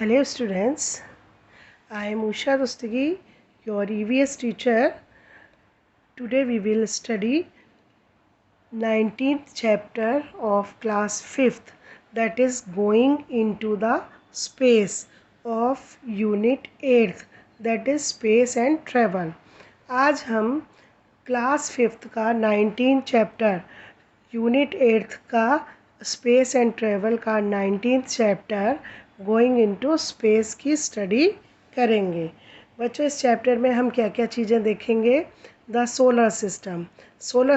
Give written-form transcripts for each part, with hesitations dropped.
Hello students, I am Usha Rustagi, your EVS teacher. Today we will study 19th chapter of class 5th, that is going into the space of unit 8th, that is space and travel. आज हम class 5th का 19th chapter unit 8th का space and travel का 19th chapter going into space की study करेंगे। बच्चों, इस chapter में हम क्या क्या चीज़ें देखेंगे? द सोलर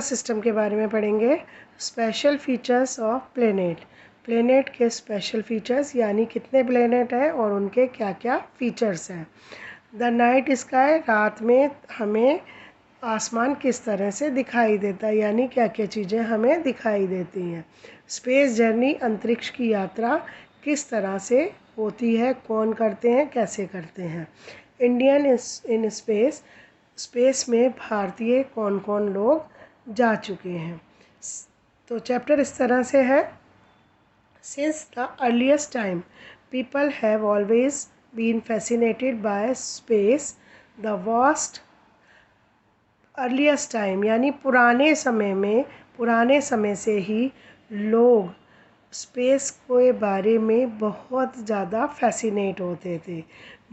सिस्टम के बारे में पढ़ेंगे। स्पेशल फीचर्स ऑफ प्लेनेट के स्पेशल फीचर्स, यानी कितने प्लेनेट हैं और उनके क्या क्या फीचर्स हैं। द नाइट स्काई, रात में हमें आसमान किस तरह से दिखाई देता है, यानी क्या क्या चीज़ें हमें दिखाई देती हैं। स्पेस जर्नी, अंतरिक्ष की यात्रा किस तरह से होती है, कौन करते हैं, कैसे करते हैं। इंडियन इन स्पेस में भारतीय कौन कौन लोग जा चुके हैं। तो चैप्टर इस तरह से है। Since the earliest time people have always been fascinated by space. The vast earliest time यानी पुराने समय से ही लोग स्पेस के बारे में बहुत ज़्यादा फैसिनेट होते थे,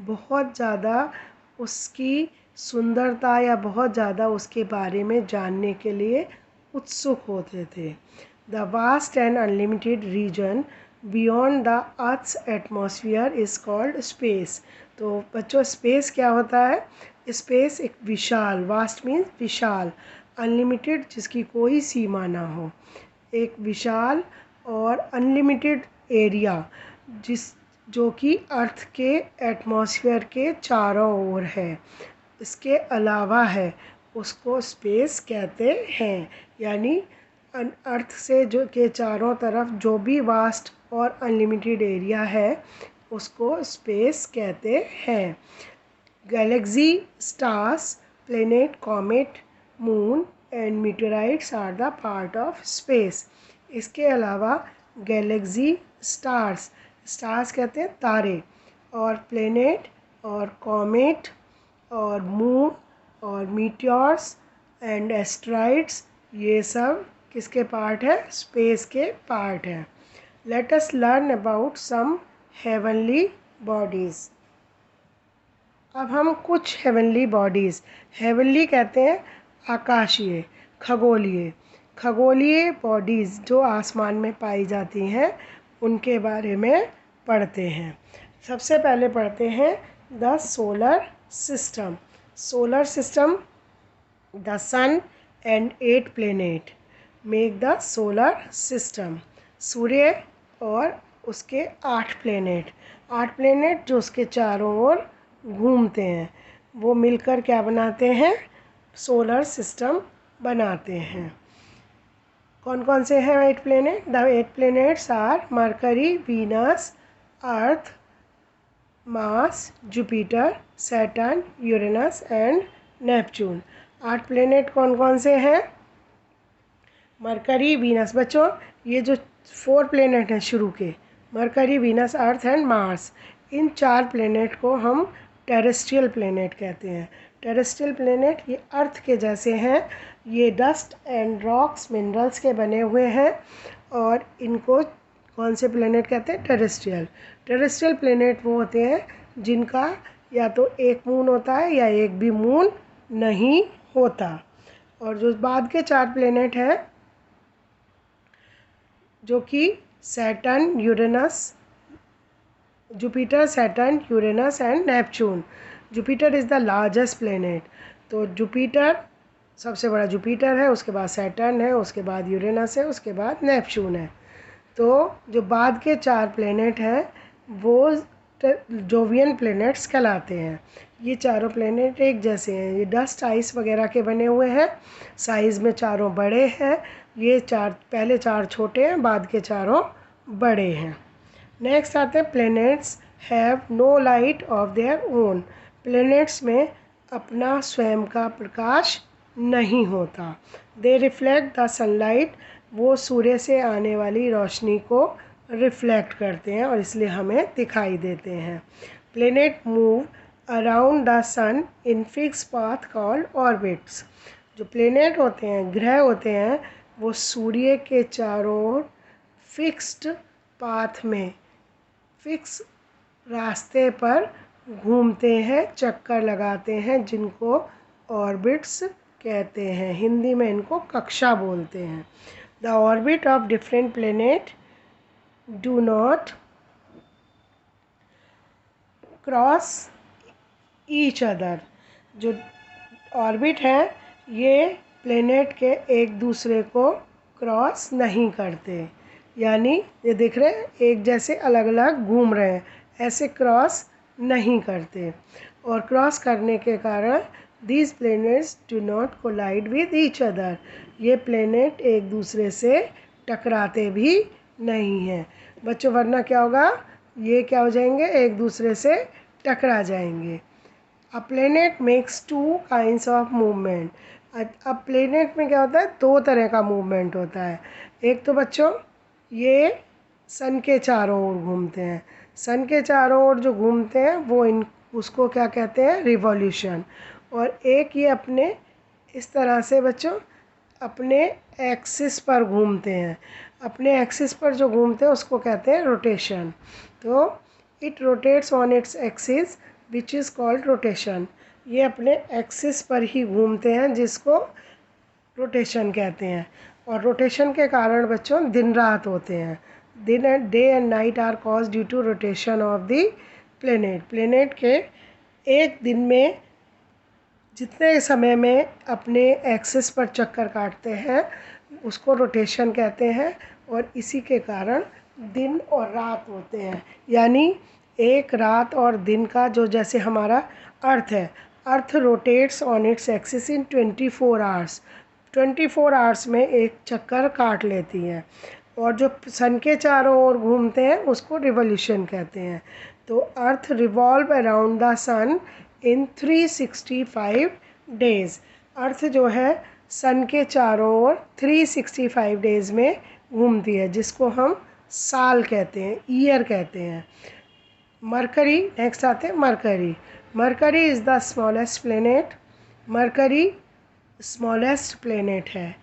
बहुत ज़्यादा उसकी सुंदरता या बहुत ज़्यादा उसके बारे में जानने के लिए उत्सुक होते थे। The vast and unlimited region beyond the earth's atmosphere is called space. तो बच्चों, स्पेस क्या होता है? स्पेस एक विशाल, वास्ट मीन्स विशाल, अनलिमिटेड जिसकी कोई सीमा ना हो, एक विशाल और अनलिमिटेड एरिया जो कि अर्थ के एटमॉस्फेयर के चारों ओर है, इसके अलावा है, उसको स्पेस कहते हैं। यानी अर्थ से जो के चारों तरफ जो भी वास्ट और अनलिमिटेड एरिया है उसको स्पेस कहते हैं। Galaxy, stars, planet, comet, moon and meteorites are the part of space. इसके अलावा गैलेक्सी, स्टार्स कहते हैं तारे, और प्लेनेट और कॉमेट और मून और मीटियोर्स एंड एस्ट्रॉइड्स, ये सब किसके पार्ट है? स्पेस के पार्ट है। Let us learn about some heavenly bodies. अब हम कुछ हेवनली बॉडीज़, हेवनली कहते हैं आकाशीय, खगोलीय बॉडीज़ जो आसमान में पाई जाती हैं, उनके बारे में पढ़ते हैं। सबसे पहले पढ़ते हैं the solar system. The sun and 8 planet make the solar system. सूर्य और उसके 8 प्लेनेट जो उसके चारों ओर घूमते हैं, वो मिलकर क्या बनाते हैं? सोलर सिस्टम बनाते हैं। कौन कौन से हैं 8 planet? The 8 planets are Mercury, Venus, Earth, Mars, Jupiter, Saturn, Uranus and Neptune. 8 planet कौन कौन से हैं? Mercury, Venus. बच्चों, ये जो 4 प्लेनेट हैं शुरू के, Mercury, Venus, Earth and Mars, इन 4 प्लेनेट को हम टेरेस्ट्रियल प्लेनेट कहते हैं। टेरेस्ट्रियल प्लेनेट ये अर्थ के जैसे हैं, ये डस्ट एंड रॉक्स, मिनरल्स के बने हुए हैं, और इनको कौन से प्लेनेट कहते हैं? टेरेस्ट्रियल प्लेनेट वो होते हैं जिनका या तो एक मून होता है या एक भी मून नहीं होता। और जो बाद के 4 प्लेनेट हैं, जो कि Jupiter, Saturn, Uranus and Neptune. Jupiter is the largest planet. तो जुपिटर सबसे बड़ा जुपिटर है, उसके बाद सैटर्न है, उसके बाद यूरेनस है, उसके बाद नेपच्यून है। तो जो बाद के 4 प्लेनेट हैं वो जोवियन प्लेनेट्स कहलाते हैं। ये चारों प्लेनेट एक जैसे हैं, ये डस्ट आइस वगैरह के बने हुए हैं, साइज़ में चारों बड़े हैं। ये पहले 4 छोटे हैं, बाद के चारों बड़े हैं। नेक्स्ट आते हैं planets have no light of their own. Planets में अपना स्वयं का प्रकाश नहीं होता। दे रिफ्लेक्ट द सनलाइट, वो सूर्य से आने वाली रोशनी को रिफ्लेक्ट करते हैं और इसलिए हमें दिखाई देते हैं। Planet move around the sun in fix path called orbits. जो प्लेनेट होते हैं, ग्रह होते हैं, वो सूर्य के चारों ओर फिक्स्ड पाथ में, फिक्स रास्ते पर घूमते हैं, चक्कर लगाते हैं, जिनको ऑर्बिट्स कहते हैं। हिंदी में इनको कक्षा बोलते हैं। The orbit of different planet do not cross each other. जो ऑर्बिट है, ये प्लेनेट के एक दूसरे को क्रॉस नहीं करते, यानी ये देख रहे हैं एक जैसे अलग अलग घूम रहे हैं, ऐसे क्रॉस नहीं करते। और क्रॉस करने के कारण these planets do not collide with each other. ये प्लेनेट एक दूसरे से टकराते भी नहीं हैं बच्चों, वरना क्या होगा, ये क्या हो जाएंगे, एक दूसरे से टकरा जाएंगे। अ planet makes two kinds of movement. अब प्लेनेट में क्या होता है, दो तरह का मूवमेंट होता है। एक तो बच्चों ये सन के चारों ओर घूमते हैं, सन के चारों ओर जो घूमते हैं वो उसको क्या कहते हैं, रिवॉल्यूशन। और एक ये अपने इस तरह से बच्चों अपने एक्सिस पर घूमते हैं, अपने एक्सिस पर जो घूमते हैं उसको कहते हैं रोटेशन। तो it rotates on its axis which is called rotation. ये अपने एक्सिस पर ही घूमते हैं, जिसको रोटेशन कहते हैं। और रोटेशन के कारण बच्चों दिन रात होते हैं। Day and night are cause due to rotation of the planet. Planet के एक दिन में जितने समय में अपने एक्सिस पर चक्कर काटते हैं उसको रोटेशन कहते हैं। और इसी के कारण दिन और रात होते हैं, यानी एक रात और दिन का जो, जैसे हमारा अर्थ है, अर्थ rotates on its axis in 24 hours. 24 hours में एक चक्कर काट लेती है। और जो सन के चारों ओर घूमते हैं उसको रिवॉल्यूशन कहते हैं। तो earth revolve around the sun in 365 days. Earth जो है सन के चारों ओर 365 डेज़ में घूमती है, जिसको हम साल कहते हैं, ईयर कहते हैं। मरकरी नेक्स्ट आते हैं। Mercury Mercury is the smallest planet. Mercury smallest planet है,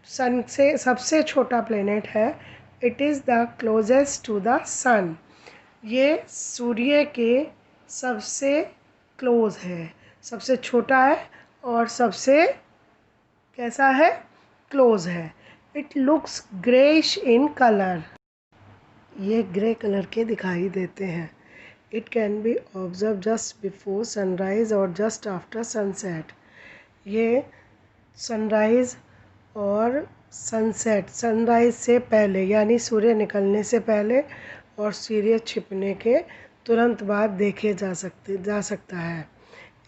सन से सबसे छोटा प्लेनेट है। It is the closest to the sun. ये सूर्य के सबसे क्लोज है, सबसे छोटा है और सबसे कैसा है, क्लोज है। It looks greyish in colour. ये ग्रे कलर के दिखाई देते हैं। It can be observe just before sunrise और जस्ट आफ्टर सनसेट। ये सनराइज़ और सनसेट, सनराइज़ से पहले यानी सूर्य निकलने से पहले और सूर्य छिपने के तुरंत बाद देखे जा सकता है।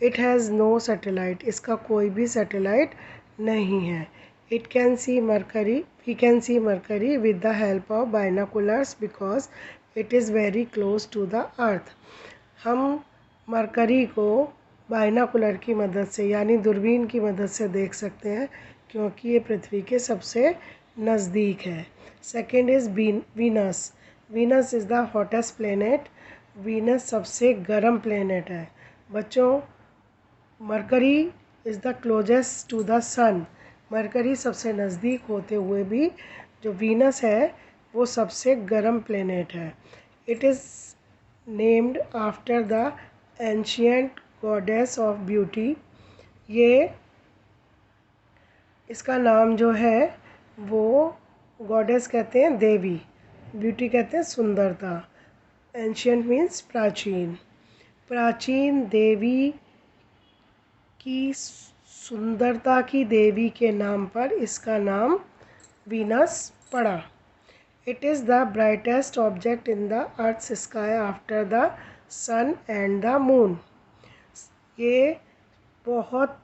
It has no satellite. इसका कोई भी सैटेलाइट नहीं है। It can see Mercury we can see Mercury with the help of binoculars because it is very close to the earth. हम मरकरी को बाइनाकुलर की मदद से यानी दूरबीन की मदद से देख सकते हैं, क्योंकि ये पृथ्वी के सबसे नज़दीक है। Second is Venus. Venus is the hottest planet. Venus सबसे गर्म प्लेनेट है बच्चों। Mercury is the closest to the sun. Mercury सबसे नज़दीक होते हुए भी जो वीनस है वो सबसे गर्म प्लेनेट है। It is named after the ancient goddess of beauty. ये इसका नाम जो है वो गॉडेस कहते हैं देवी, ब्यूटी कहते हैं सुंदरता। एंशियंट मीन्स प्राचीन। प्राचीन देवी की सुंदरता की देवी के नाम पर इसका नाम वीनस पड़ा। It is the brightest object in the earth's sky after the sun and the moon. ये बहुत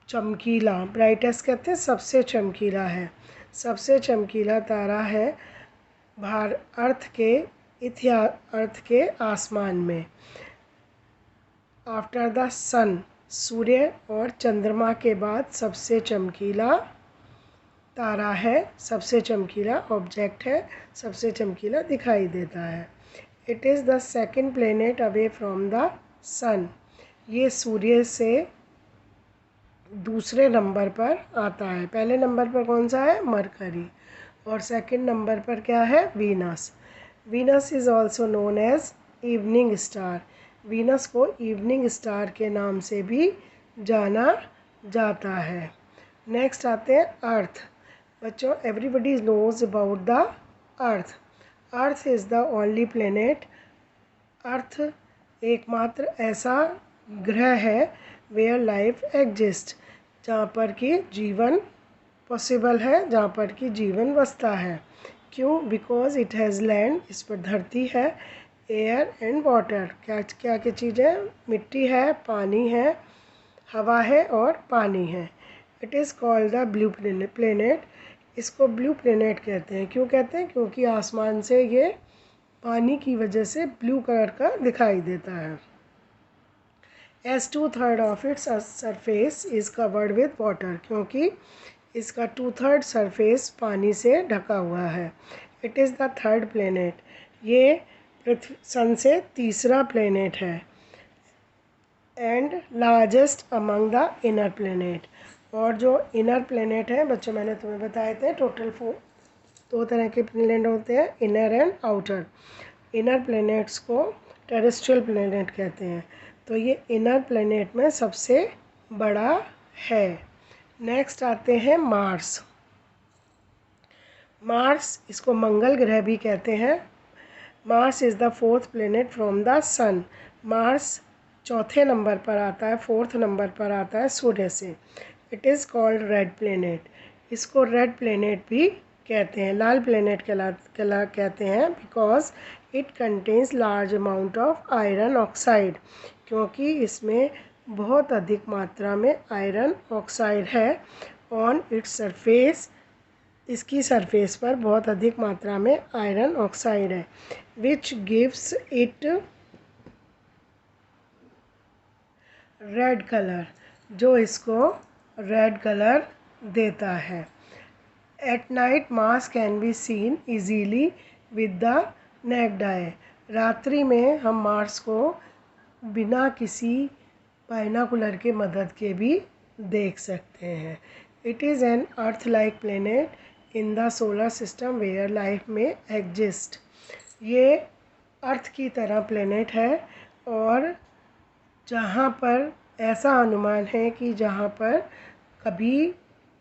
चमकीला, ब्राइटेस्ट कहते हैं सबसे चमकीला है, सबसे चमकीला तारा है अर्थ के आसमान में। आफ्टर द सन, सूर्य और चंद्रमा के बाद सबसे चमकीला तारा है, सबसे चमकीला ऑब्जेक्ट है, सबसे चमकीला दिखाई देता है। It is the second planet away from the sun. ये सूर्य से दूसरे नंबर पर आता है। पहले नंबर पर कौन सा है? मरकरी। और सेकंड नंबर पर क्या है? Venus. Venus is also known as evening star. Venus को इवनिंग स्टार के नाम से भी जाना जाता है। नेक्स्ट आते हैं अर्थ। बच्चों, everybody knows about the earth. Earth is the only planet. Earth एकमात्र ऐसा ग्रह है वेयर लाइफ एग्जिस्ट, जहाँ पर कि जीवन पॉसिबल है, जहाँ पर कि जीवन बसता है। क्यों? Because it has land. इस पर धरती है, एयर एंड वाटर। क्या क्या क्या चीज़ें? मिट्टी है, पानी है, हवा है और पानी है। It is called the blue planet. इसको ब्लू प्लेनेट कहते हैं। क्यों कहते हैं? क्योंकि आसमान से ये पानी की वजह से ब्लू कलर का दिखाई देता है। As 2/3 of its surface is covered with water. क्योंकि इसका 2/3 सरफेस पानी से ढका हुआ है। It is the third planet. ये पृथ्वी सन से तीसरा प्लेनेट है। And largest among the inner planet. और जो इनर प्लेनेट है बच्चों, मैंने तुम्हें बताए थे टोटल 4 दो तरह के प्लेनेट होते हैं, inner and outer. Inner planets को टेरेस्ट्रियल प्लेनेट कहते हैं। तो ये इनर प्लेनेट में सबसे बड़ा है। नेक्स्ट आते हैं मार्स। मार्स, इसको मंगल ग्रह भी कहते हैं। Mars is the fourth planet from the sun. Mars चौथे नंबर पर आता है, फोर्थ नंबर पर आता है सूर्य से। It is called red planet. इसको रेड प्लेनेट भी कहते हैं, लाल प्लेनेट कहते हैं, because it contains large amount of iron oxide. क्योंकि इसमें बहुत अधिक मात्रा में आयरन ऑक्साइड है। ऑन इट्स सरफेस, इसकी सरफेस पर बहुत अधिक मात्रा में आयरन ऑक्साइड है, which gives it red colour, जो इसको रेड कलर देता है। At night Mars can be seen easily with the necked आई। रात्रि में हम मार्स को बिना किसी बाइनाकुलर के मदद के भी देख सकते हैं। It is an earth like planet in the solar system where life may exist. ये अर्थ की तरह प्लेनेट है और जहाँ पर ऐसा अनुमान है कि जहाँ पर कभी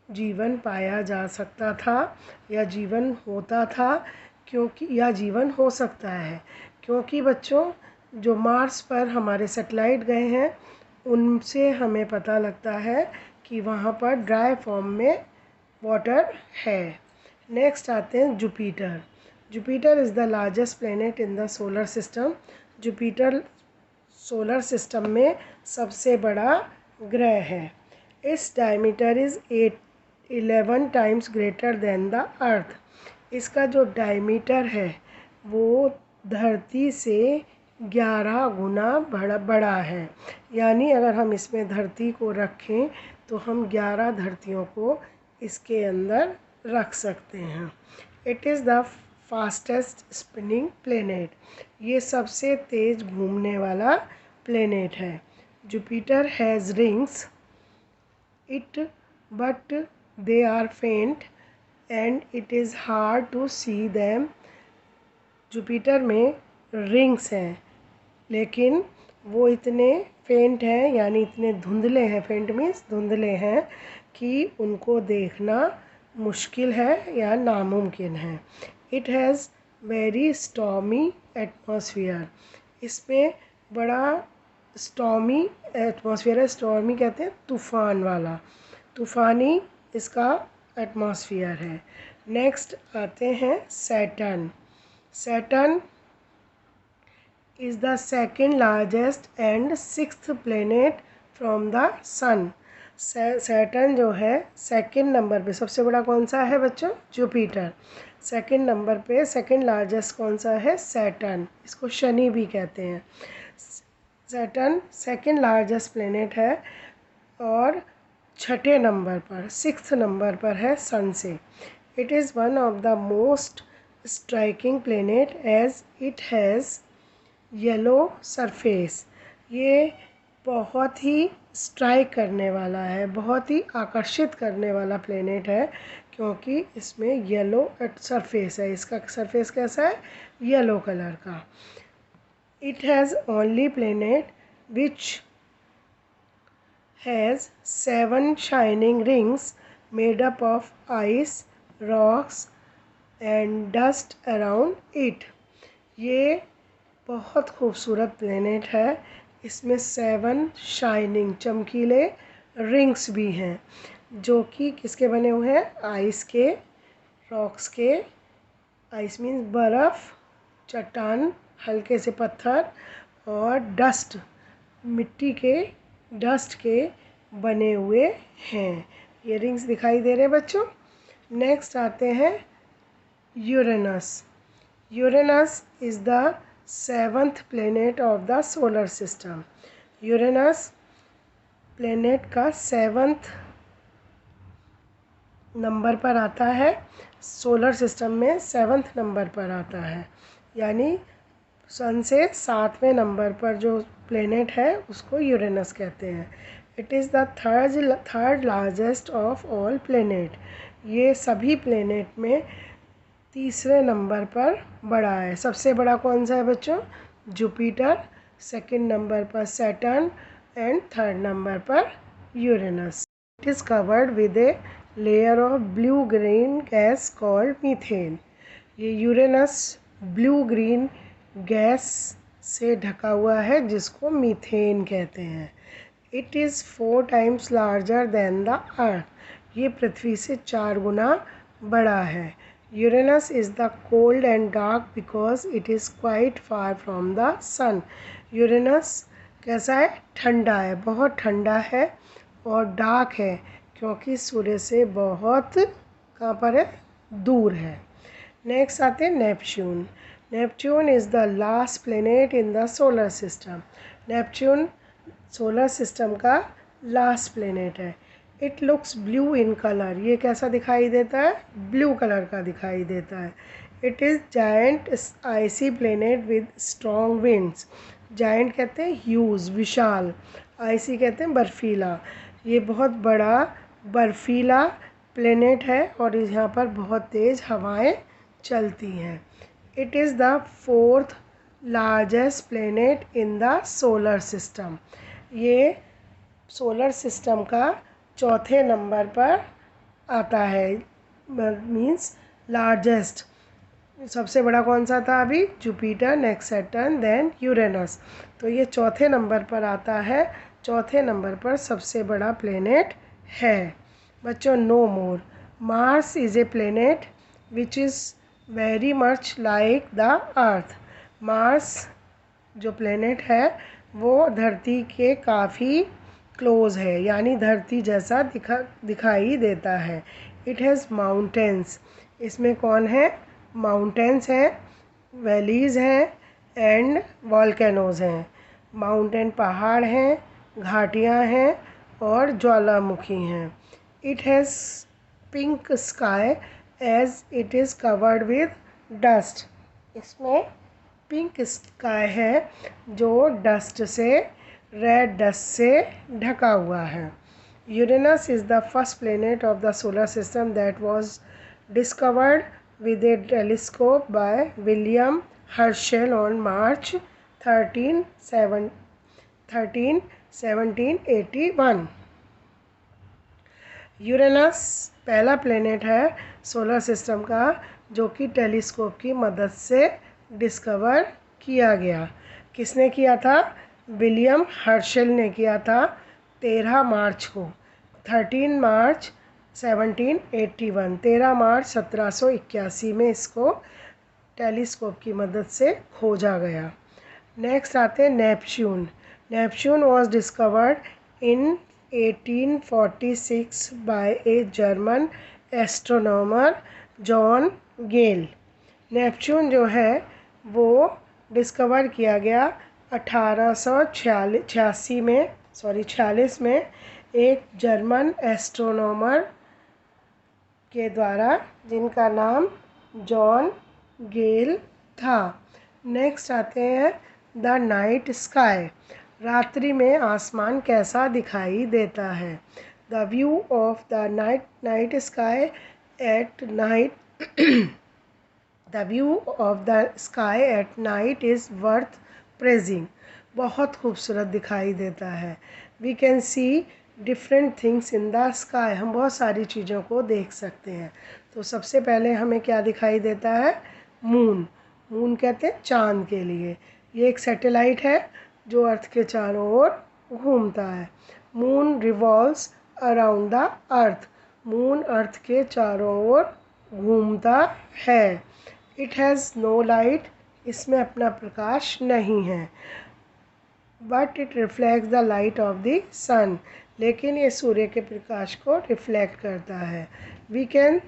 जीवन पाया जा सकता था या जीवन होता था, क्योंकि या जीवन हो सकता है। क्योंकि बच्चों, जो मार्स पर हमारे सैटेलाइट गए हैं उनसे हमें पता लगता है कि वहाँ पर ड्राई फॉर्म में वाटर है। नेक्स्ट आते हैं Jupiter. Jupiter is the largest planet in the solar system. Jupiter solar system में सबसे बड़ा ग्रह है। इस diameter is 11 times greater than the earth. इसका जो डायमीटर है वो धरती से 11 गुना बड़ा है। यानी अगर हम इसमें धरती को रखें तो हम 11 धरतियों को इसके अंदर रख सकते हैं। It is the fastest spinning planet. ये सबसे तेज़ घूमने वाला प्लेनेट है। Jupiter has rings it but they are faint and it is hard to see them। Jupiter में रिंग्स हैं लेकिन वो इतने फेंट हैं, यानी इतने धुंधले हैं, फेंट मीन्स धुंधले हैं, कि उनको देखना मुश्किल है या नामुमकिन है। It has very stormy atmosphere. इसमें बड़ा स्टॉर्मी एटमॉस्फेयर है। स्टॉर्मी कहते हैं तूफ़ान वाला, तूफ़ानी इसका एटमॉस्फेयर है। नेक्स्ट आते हैं Saturn. Saturn is the second largest and sixth planet from the sun. Saturn जो है सेकंड नंबर पे, सबसे बड़ा कौन सा है बच्चों? जुपिटर। सेकंड नंबर पे सेकंड लार्जेस्ट कौन सा है? सैटर्न। इसको शनि भी कहते हैं। सैटर्न सेकंड लार्जेस्ट प्लेनेट है और छठे नंबर पर, 6th नंबर पर है सन से। It is one of the most striking planet as it has yellow surface. ये बहुत ही स्ट्राइक करने वाला है, बहुत ही आकर्षित करने वाला प्लेनेट है, क्योंकि इसमें येलो सरफेस है। इसका सरफेस कैसा है? येलो कलर का। It has only planet which has 7 shining rings made up of ice, rocks and dust around it। ये बहुत खूबसूरत प्लेनेट है। इसमें 7 शाइनिंग चमकीले रिंग्स भी हैं, जो कि किसके बने हुए हैं? आइस के, रॉक्स के, आइस मीन्स बर्फ़, चट्टान, हल्के से पत्थर, और डस्ट, मिट्टी के, डस्ट के बने हुए हैं। ये रिंग्स दिखाई दे रहे हैं बच्चों। नेक्स्ट आते हैं Uranus. Uranus is the 7th planet of the solar system. Uranus planet का 7th नंबर पर आता है। सोलर सिस्टम में 7th नंबर पर आता है, यानी सन से 7वें नंबर पर जो प्लेनेट है उसको यूरेनस कहते हैं। It is the third largest of all planet. ये सभी प्लेनेट में तीसरे नंबर पर बड़ा है। सबसे बड़ा कौन सा है बच्चों? जुपिटर, सेकंड नंबर पर सैटर्न एंड थर्ड नंबर पर Uranus. It is covered with a layer of blue green gas called methane. ये यूरेनस ब्लू ग्रीन गैस से ढका हुआ है, जिसको मीथेन कहते हैं। It is 4 times larger than the earth. ये पृथ्वी से 4 गुना बड़ा है। Uranus is the cold and dark because it is quite far from the sun. Uranus कैसा है? ठंडा है, बहुत ठंडा है, और डार्क है क्योंकि सूर्य से बहुत कहाँ पर है? दूर है। नेक्स्ट आते हैं Neptune. Neptune is the last planet in the solar system. Neptune solar system का लास्ट प्लेनेट है। It looks blue in colour. ये कैसा दिखाई देता है? ब्लू कलर का दिखाई देता है। It is giant icy planet with strong winds. Giant कहते हैं ह्यूज, विशाल, आइसी कहते हैं बर्फीला। ये बहुत बड़ा बर्फीला प्लेनेट है और यहाँ पर बहुत तेज़ हवाएं चलती हैं। It is the 4th largest planet in the solar system. ये सोलर सिस्टम का 4थे नंबर पर आता है, मीन्स लार्जेस्ट। सबसे बड़ा कौन सा था अभी? Jupiter, next Saturn, then Uranus. तो ये 4थे नंबर पर आता है। 4थे नंबर पर सबसे बड़ा प्लेनेट है। बच्चों, no more. Mars is a planet which is very much like the earth. Mars जो प्लेनेट है वो धरती के काफ़ी क्लोज है, यानी धरती जैसा दिखाई देता है। It has mountains. इसमें कौन है? माउंटेन्स हैं, वैलीज़ हैं एंड वॉल्केनोज़ हैं। माउंटेन पहाड़ हैं, घाटियाँ हैं और ज्वालामुखी हैं। It has pink sky as it is covered with dust. इसमें पिंक स्काई है जो डस्ट से, रेड डस्ट से ढका हुआ है। Uranus is the first planet of the solar system that was discovered with a telescope by William Herschel on March 13, 1781। Uranus पहला planet है सोलर सिस्टम का जो कि टेलीस्कोप की मदद से डिस्कवर किया गया। किसने किया था? विलियम हर्शल ने किया था 13 मार्च को। 13 मार्च 1781, 13 मार्च 1781 में इसको टेलीस्कोप की मदद से खोजा गया। नेक्स्ट आते हैं Neptune. Neptune was discovered in 1846 by a German astronomer John Galle. Neptune जो है वो डिस्कवर किया गया 1846 में एक जर्मन एस्ट्रोनॉमर के द्वारा, जिनका नाम जॉन गेल था। नेक्स्ट आते हैं द नाइट स्काई। रात्रि में आसमान कैसा दिखाई देता है। The view of the night sky at night the view of the sky at night is worth praising. बहुत खूबसूरत दिखाई देता है। We can see different things in the sky. हम बहुत सारी चीज़ों को देख सकते हैं। तो सबसे पहले हमें क्या दिखाई देता है, मून। मून कहते हैं चांद के लिए। ये एक सैटेलाइट है जो अर्थ के चारों ओर घूमता है। Moon revolves around the earth. Moon earth के चारों ओर घूमता है। It has no light. इसमें अपना प्रकाश नहीं है। But it reflects the light of the sun. लेकिन ये सूर्य के प्रकाश को रिफ्लेक्ट करता है। We can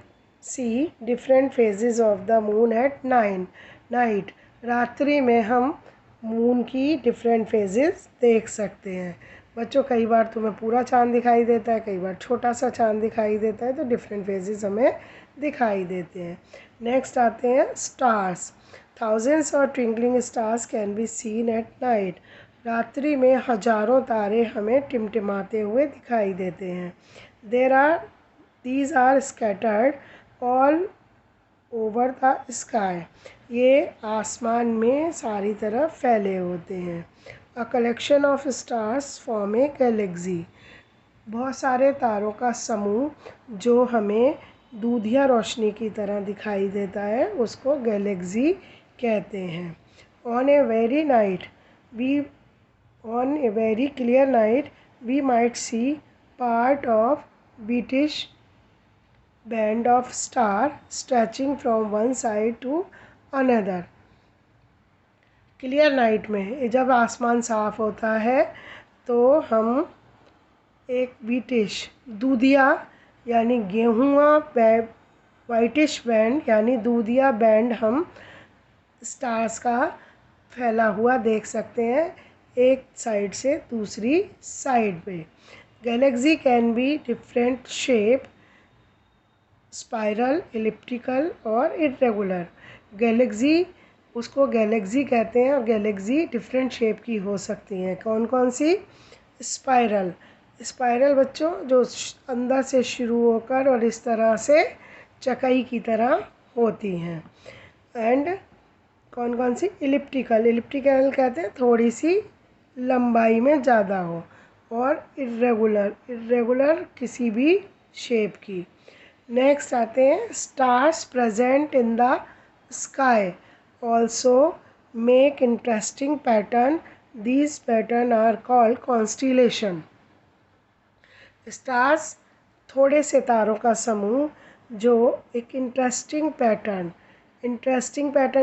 see different phases of the moon at night. रात्रि में हम मून की डिफरेंट फेजेस देख सकते हैं। बच्चों, कई बार तुम्हें पूरा चांद दिखाई देता है, कई बार छोटा सा चांद दिखाई देता है, तो डिफरेंट फेजेस हमें दिखाई देते हैं। नेक्स्ट आते हैं stars. Thousands of twinkling stars can be scene eight night. रात्रि में हजारों तारे हमें टिमटिमाते हुए दिखाई देते हैं। These are scattered all over the sky. ये आसमान में सारी तरफ फैले होते हैं। A collection of stars form a galaxy. बहुत सारे तारों का समूह जो हमें दूधिया रोशनी की तरह दिखाई देता है, उसको गैलेक्सी कहते हैं। On a very night we On a very clear night, we might see part of British band of star stretching from one side to another. Clear night में जब आसमान साफ़ होता है तो हम एक ब्रिटिश दूधिया यानी गेहुआ वाइटिश बैंड यानी दूधिया बैंड हम स्टार्स का फैला हुआ देख सकते हैं, एक साइड से दूसरी साइड पे। Galaxy can be different shape, spiral, elliptical और इरेगुलर। गैलेक्सी, उसको गैलेक्सी कहते हैं और गैलेक्सी डिफरेंट शेप की हो सकती हैं। कौन कौन सी? स्पाइरल। स्पाइरल बच्चों जो अंदर से शुरू होकर और इस तरह से चकई की तरह होती हैं। एंड कौन कौन सी? इलिप्टिकल। इलिप्टिकल कहते हैं थोड़ी सी लंबाई में ज़्यादा हो। और इरेगुलर किसी भी शेप की। नेक्स्ट आते हैं stars present in the sky also make interesting pattern. These pattern are called constellation. Stars थोड़े से तारों का समूह जो एक इंटरेस्टिंग पैटर्न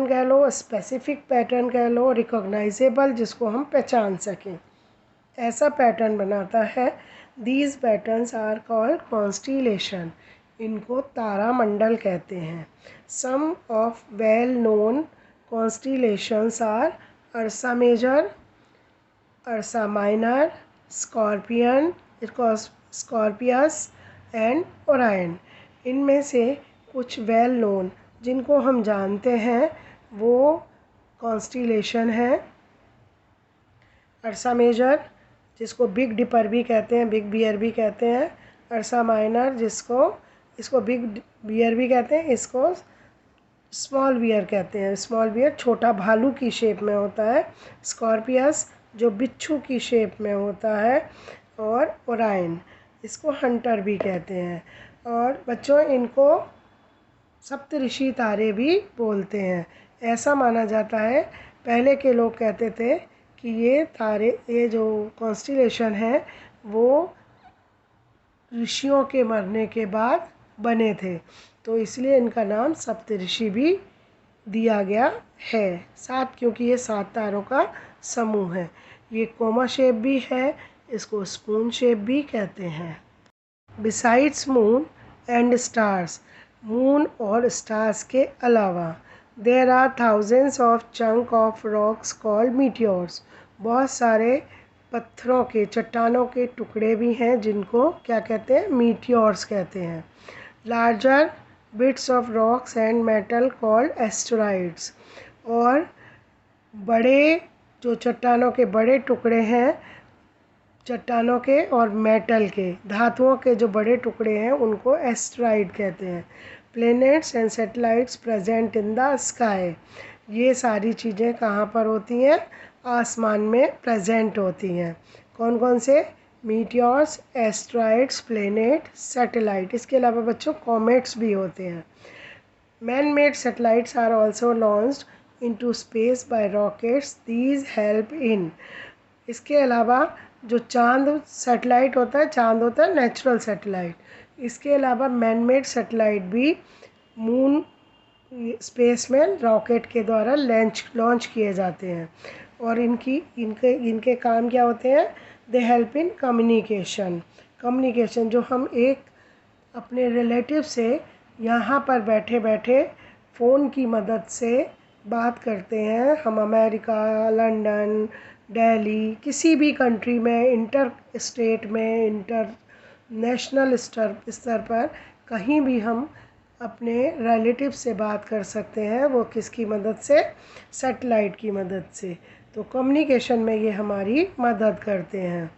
कह लो, स्पेसिफिक पैटर्न कह लो, रिकॉग्नाइजेबल जिसको हम पहचान सकें, ऐसा पैटर्न बनाता है। These patterns are called constellation. इनको तारामंडल कहते हैं। Some of well known constellations are Ursa Major, Ursa Minor, Scorpius and Orion. इनमें से कुछ वेल नोन जिनको हम जानते हैं वो कॉन्स्टिलेशन है। अर्सा मेजर जिसको बिग डिपर भी कहते हैं, बिग बियर भी कहते हैं। अर्सा माइनर इसको बिग बियर भी कहते हैं, इसको स्मॉल बियर कहते हैं। स्मॉल बियर छोटा भालू की शेप में होता है। स्कॉर्पियस जो बिच्छू की शेप में होता है। और ओरायन इसको हंटर भी कहते हैं। और बच्चों इनको सप्तऋषि तारे भी बोलते हैं। ऐसा माना जाता है, पहले के लोग कहते थे कि ये जो कॉन्स्टिलेशन है वो ऋषियों के मरने के बाद बने थे, तो इसलिए इनका नाम सप्तऋषि भी दिया गया है। क्योंकि ये 7 तारों का समूह है। ये कोमा शेप भी है, इसको स्पून शेप भी कहते हैं। Besides moon and stars, moon और स्टार्स के अलावा there are thousands of chunk of rocks called meteors. बहुत सारे पत्थरों के, चट्टानों के टुकड़े भी हैं जिनको क्या कहते हैं, मीटियोर्स कहते हैं। Larger bits of rocks and metal called asteroids, और बड़े जो चट्टानों के बड़े टुकड़े हैं, चट्टानों के और मेटल के, धातुओं के जो बड़े टुकड़े हैं उनको एस्टेरॉइड कहते हैं। Planets and satellites present in the sky, ये सारी चीज़ें कहाँ पर होती हैं, आसमान में प्रेजेंट होती हैं। कौन कौन से, मीटियोर्स, एस्टेरॉइड्स, प्लैनेट, सैटेलाइट। इसके अलावा बच्चों कॉमेट्स भी होते हैं। Man made satellites are also launched into space by rockets, these help in. इसके अलावा जो चांद सैटेलाइट होता है, चांद होता है नेचुरल सैटेलाइट, इसके अलावा मैन मेड सैटेलाइट भी मून स्पेस में रॉकेट के द्वारा लॉन्च किए जाते हैं। और इनके काम क्या होते हैं, दे हेल्प इन कम्युनिकेशन। जो हम एक अपने रिलेटिव से यहाँ पर बैठे बैठे फ़ोन की मदद से बात करते हैं, हम अमेरिका, लंदन, दिल्ली, किसी भी कंट्री में, इंटर स्टेट में, इंटरनेशनल स्तर पर कहीं भी हम अपने रिलेटिव से बात कर सकते हैं। वो किसकी मदद से, सैटेलाइट की मदद से। तो कम्युनिकेशन में ये हमारी मदद करते हैं।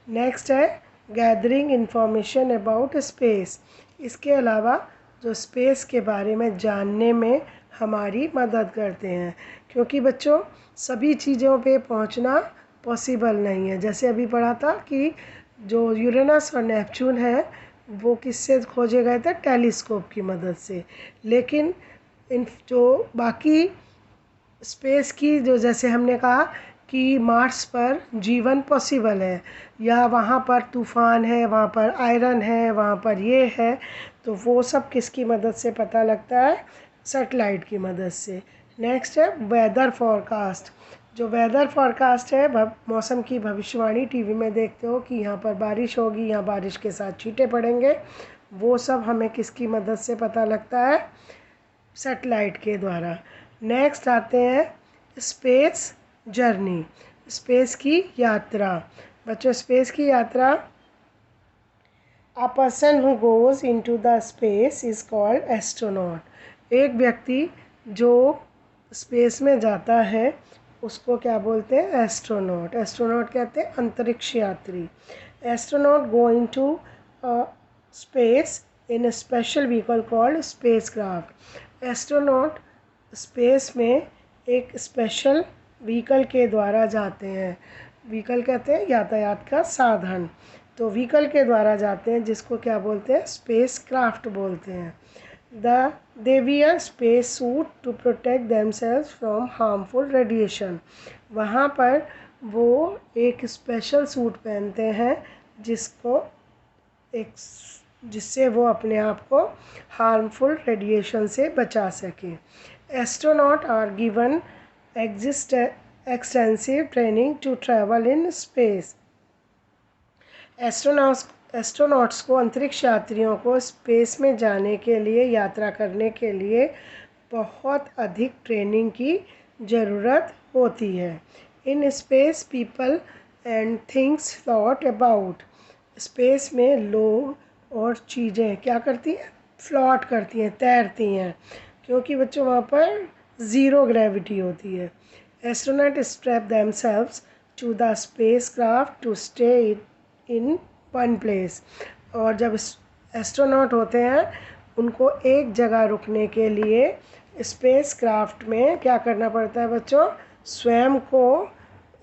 नेक्स्ट है गैदरिंग इंफॉर्मेशन अबाउट स्पेस। इसके अलावा जो स्पेस के बारे में जानने में हमारी मदद करते हैं, क्योंकि बच्चों सभी चीज़ों पे पहुंचना पॉसिबल नहीं है। जैसे अभी पढ़ा था कि जो यूरेनस और नेपच्यून है वो किससे खोजे गए थे, टेलीस्कोप की मदद से। लेकिन इन जो बाकी स्पेस की, जो जैसे हमने कहा कि मार्स पर जीवन पॉसिबल है, या वहाँ पर तूफ़ान है, वहाँ पर आयरन है, वहाँ पर ये है, तो वो सब किसकी मदद से पता लगता है, सैटेलाइट की मदद से। नेक्स्ट है वेदर फॉरकास्ट। जो वेदर फॉरकास्ट है, मौसम की भविष्यवाणी, टीवी में देखते हो कि यहाँ पर बारिश होगी, यहाँ बारिश के साथ छींटे पड़ेंगे, वो सब हमें किसकी मदद से पता लगता है, सैटेलाइट के द्वारा। नेक्स्ट आते हैं स्पेस जर्नी, स्पेस की यात्रा। बच्चों स्पेस की यात्रा, a person who goes into the space is called astronaut. एक व्यक्ति जो स्पेस में जाता है उसको क्या बोलते हैं, एस्ट्रोनॉट। एस्ट्रोनॉट कहते हैं अंतरिक्ष यात्री। Astronaut go into space in a special vehicle called spacecraft. Astronaut space में एक स्पेशल व्हीकल के द्वारा जाते हैं। व्हीकल कहते हैं यातायात का साधन, तो व्हीकल के द्वारा जाते हैं जिसको क्या बोलते हैं, स्पेस क्राफ्ट बोलते हैं। they wear space suit to protect themselves from harmful radiation। वहाँ पर वो एक स्पेशल सूट पहनते हैं जिससे वो अपने आप को हार्मफुल रेडिएशन से बचा सके। Astronaut are given extensive training to travel in space. Astronauts को, अंतरिक्ष यात्रियों को स्पेस में जाने के लिए, यात्रा करने के लिए बहुत अधिक ट्रेनिंग की ज़रूरत होती है। In space people and things float about. Space में लोग और चीज़ें क्या करती हैं, फ्लोट करती हैं, तैरती हैं, क्योंकि बच्चों वहाँ पर ज़ीरो ग्रेविटी होती है। Astronaut strap themselves to the space craft to stay in one place. और जब एस्ट्रोनॉट होते हैं उनको एक जगह रुकने के लिए स्पेस क्राफ्ट में क्या करना पड़ता है बच्चों, स्वयं को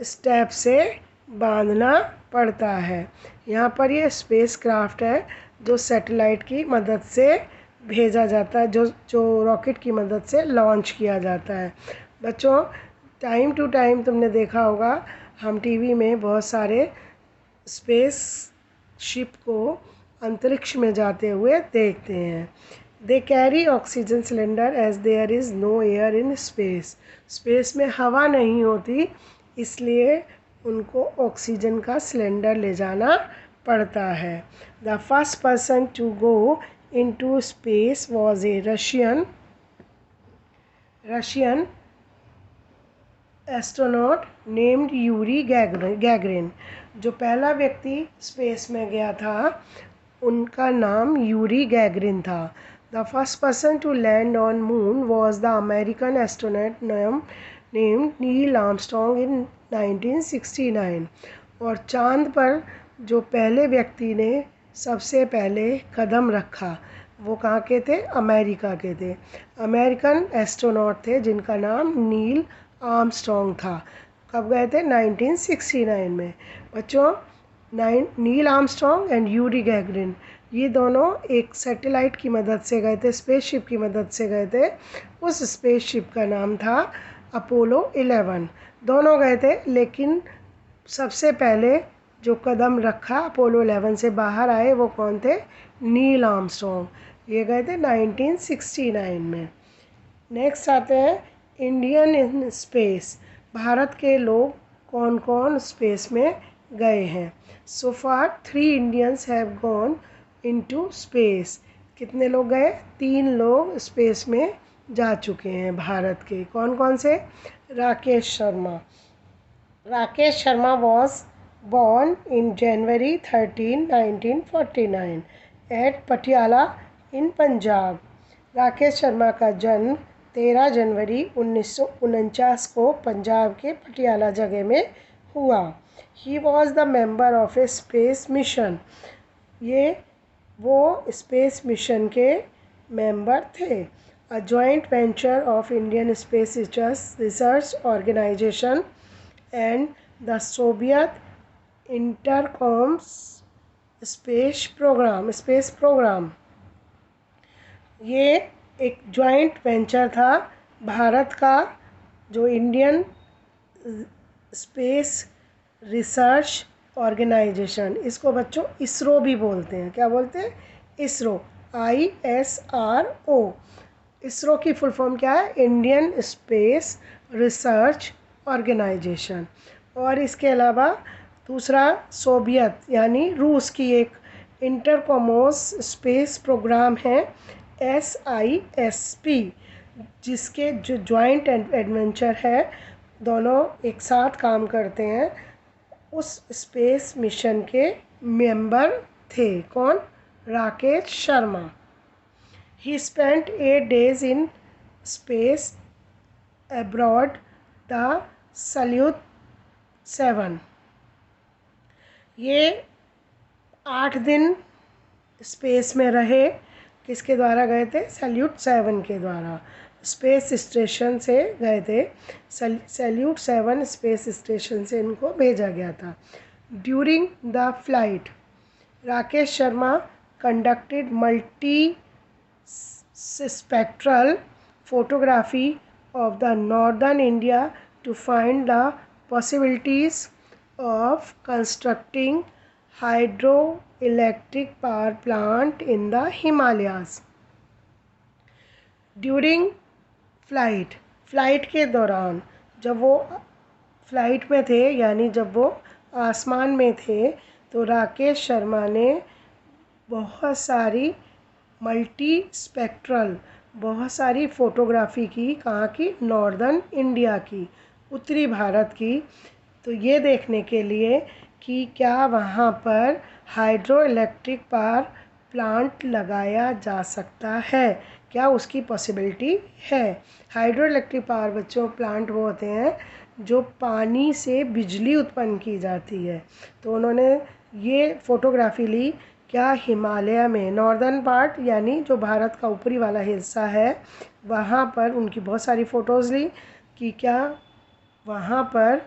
स्टेप से बांधना पड़ता है। यहाँ पर ये स्पेस क्राफ्ट है जो सैटेलाइट की मदद से भेजा जाता है, जो रॉकेट की मदद से लॉन्च किया जाता है। बच्चों टाइम टू टाइम तुमने देखा होगा, हम टीवी में बहुत सारे स्पेस शिप को अंतरिक्ष में जाते हुए देखते हैं। They carry oxygen cylinder as there is no air in space. Space में हवा नहीं होती, इसलिए उनको ऑक्सीजन का सिलेंडर ले जाना पड़ता है। The first person to go into space was a Russian astronaut named Yuri Gagarin, जो पहला व्यक्ति स्पेस में गया था उनका नाम यूरी गैगरिन था। The first person to land on moon was the American astronaut named Neil Armstrong in 1969। और चांद पर जो पहले व्यक्ति ने सबसे पहले कदम रखा वो कहाँ के थे? अमेरिका के थे। अमेरिकन एस्ट्रोनॉट थे जिनका नाम नील आर्मस्ट्रॉन्ग था। कब गए थे? 1969 में। बच्चों, Neil Armstrong and Yuri Gagarin ये दोनों एक सैटेलाइट की मदद से गए थे, स्पेसशिप की मदद से गए थे। उस स्पेसशिप का नाम था अपोलो 11। दोनों गए थे, लेकिन सबसे पहले जो कदम रखा अपोलो 11 से बाहर आए वो कौन थे? Neil Armstrong. ये गए थे 1969 में। नेक्स्ट आते हैं इंडियन इन स्पेस। भारत के लोग कौन कौन स्पेस में गए हैं? सो फार 3 Indians have gone into space. कितने लोग गए? 3 लोग स्पेस में जा चुके हैं भारत के। कौन कौन से? Rakesh Sharma. Rakesh Sharma was born in January 13, 1949 at Patiala in Punjab. Rakesh Sharma का जन्म 13 जनवरी 1949 को पंजाब के पटियाला जगह में हुआ। He was the member of a space mission। ये वो स्पेस मिशन के मेंबर थे। A joint venture of Indian Space Research Organization and the Soviet Intercosmos space programme. ये एक जॉइंट वेंचर था भारत का, जो इंडियन स्पेस रिसर्च ऑर्गेनाइजेशन, इसको बच्चों इसरो भी बोलते हैं। क्या बोलते हैं? इसरो, ISRO। इसरो की फुल फॉर्म क्या है? Indian Space Research Organisation. और इसके अलावा दूसरा सोवियत यानी रूस की एक इंटरकॉमोस स्पेस प्रोग्राम है SISP, जिसके जो जॉइंट एडवेंचर है, दोनों एक साथ काम करते हैं। उस स्पेस मिशन के मेंबर थे कौन? राकेश शर्मा। ही spent 8 days in space abroad the solute 7। ये 8 दिन स्पेस में रहे। किसके द्वारा गए थे? सल्यूट 7 के द्वारा। स्पेस स्टेशन से गए थे। सल्यूट 7 स्पेस स्टेशन से इनको भेजा गया था। During the flight Rakesh Sharma conducted multi spectral photography of the northern India to find the possibilities of constructing hydroelectric power plant in the Himalayas। During flight के दौरान, जब वो फ्लाइट में थे यानी जब वो आसमान में थे, तो राकेश शर्मा ने बहुत सारी मल्टी स्पेक्ट्रल बहुत सारी फ़ोटोग्राफी की। कहाँ की? नॉर्दर्न इंडिया की, उत्तरी भारत की। तो ये देखने के लिए कि क्या वहाँ पर हाइड्रो इलेक्ट्रिक पावर प्लांट लगाया जा सकता है, क्या उसकी पॉसिबिलिटी है। हाइड्रो इलेक्ट्रिक पावर बच्चों प्लांट वो होते हैं जो पानी से बिजली उत्पन्न की जाती है। तो उन्होंने ये फ़ोटोग्राफी ली। क्या? हिमालय में नॉर्दर्न पार्ट यानी जो भारत का ऊपरी वाला हिस्सा है, वहाँ पर उनकी बहुत सारी फ़ोटोज़ ली कि क्या वहाँ पर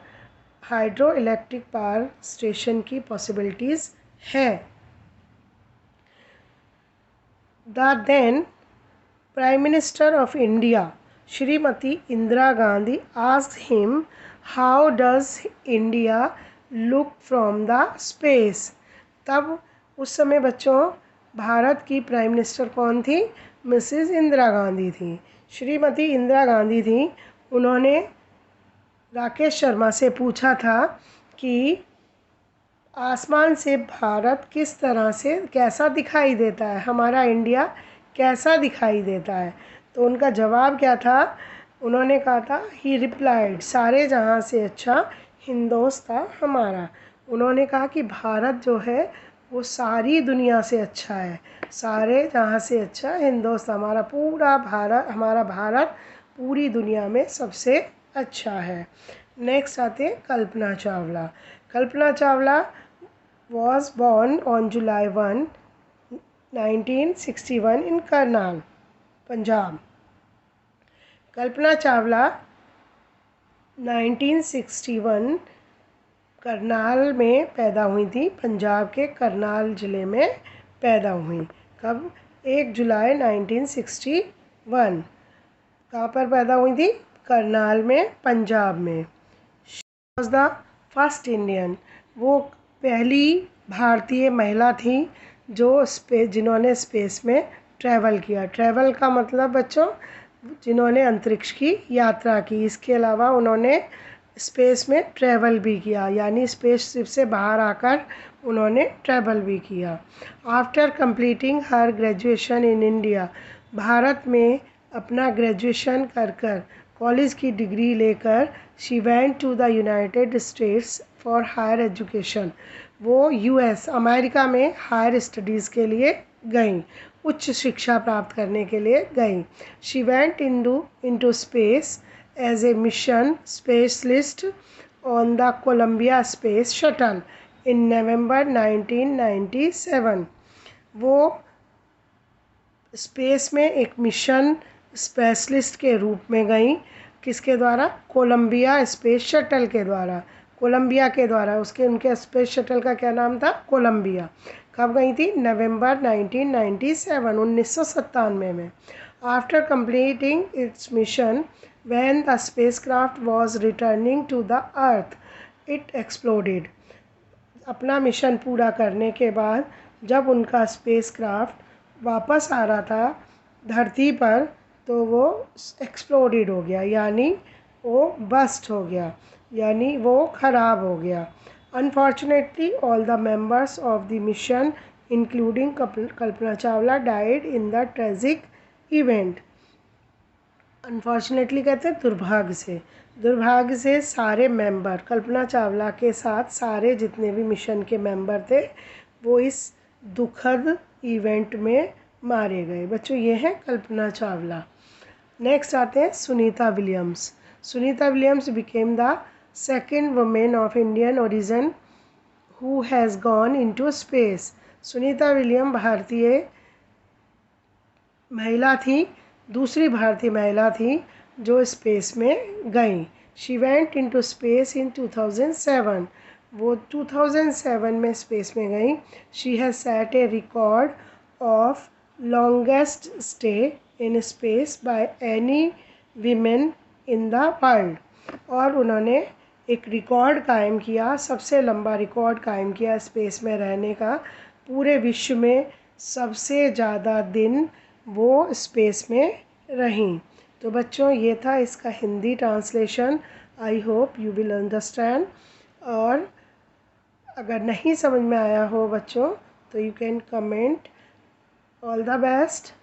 हाइड्रो इलेक्ट्रिक पावर स्टेशन की पॉसिबिलिटीज़ है। The then prime minister of India Shrimati Indira Gandhi asked him, how does India look from the space. तब उस समय बच्चों भारत की प्राइम मिनिस्टर कौन थी? मिसेस इंदिरा गांधी थी। श्रीमती इंदिरा गांधी थी। उन्होंने राकेश शर्मा से पूछा था कि आसमान से भारत किस तरह से कैसा दिखाई देता है, हमारा इंडिया कैसा दिखाई देता है। तो उनका जवाब क्या था उन्होंने कहा था, ही रिप्लाइड, सारे जहाँ से अच्छा हिंदोस्तान हमारा। उन्होंने कहा कि भारत जो है वो सारी दुनिया से अच्छा है, सारे जहाँ से अच्छा हिंदोस्तान हमारा, पूरा भारत, हमारा भारत पूरी दुनिया में सबसे अच्छा है। नेक्स्ट आते हैं Kalpana Chawla. Kalpana Chawla was born on July 1, 1961 in Karnal, Punjab. Kalpana Chawla 1961 Karnal में पैदा हुई थी, पंजाब के करनाल ज़िले में पैदा हुई। कब? 1 जुलाई 1961। कहाँ पर पैदा हुई थी? करनाल में, पंजाब में। वॉज द फर्स्ट इंडियन, वो पहली भारतीय महिला थी जो जिन्होंने स्पेस में ट्रैवल किया। ट्रैवल का मतलब बच्चों, जिन्होंने अंतरिक्ष की यात्रा की। इसके अलावा उन्होंने स्पेस में ट्रैवल भी किया, यानी स्पेसशिप से बाहर आकर उन्होंने ट्रैवल भी किया। After completing her graduation in India, भारत में अपना ग्रेजुएशन कर कॉलेज की डिग्री लेकर she went to the United States for higher education, वो यूएस, अमेरिका में हायर स्टडीज़ के लिए गई, उच्च शिक्षा प्राप्त करने के लिए गई। She went into space as a mission specialist on the Columbia space shuttle in November 1997। वो स्पेस में एक मिशन स्पेशलिस्ट के रूप में गई, किसके द्वारा? कोलंबिया स्पेस शटल के द्वारा, कोलंबिया के द्वारा। उनके स्पेस शटल का क्या नाम था? कोलंबिया। कब गई थी? नवंबर 1997, 1997 में। After completing its mission, when the spacecraft was returning to the earth, it exploded. अपना मिशन पूरा करने के बाद जब उनका स्पेसक्राफ्ट वापस आ रहा था धरती पर, तो वो एक्सप्लोडेड हो गया, यानी वो बस्ट हो गया, यानी वो ख़राब हो गया। Unfortunately all the members of the mission including Kalpana Chawla died in the tragic event. Unfortunately कहते हैं दुर्भाग्य से सारे मेंबर, कल्पना चावला के साथ सारे जितने भी मिशन के मेंबर थे, वो इस दुखद इवेंट में मारे गए। बच्चों, ये है कल्पना चावला। नेक्स्ट आते हैं Sunita Williams. Sunita Williams became the second women of Indian origin who has gone into space. Sunita William भारतीय महिला थी, दूसरी भारतीय महिला थी जो स्पेस में गई। She went into space in 2007, वो 2007 में स्पेस में गई। She has set A record of longest stay in space by any women in the world, और उन्होंने एक रिकॉर्ड कायम किया, सबसे लंबा रिकॉर्ड कायम किया स्पेस में रहने का। पूरे विश्व में सबसे ज़्यादा दिन वो स्पेस में रहीं। तो बच्चों, ये था इसका Hindi translation. I hope you will understand. और अगर नहीं समझ में आया हो बच्चों, तो you can comment. All the best.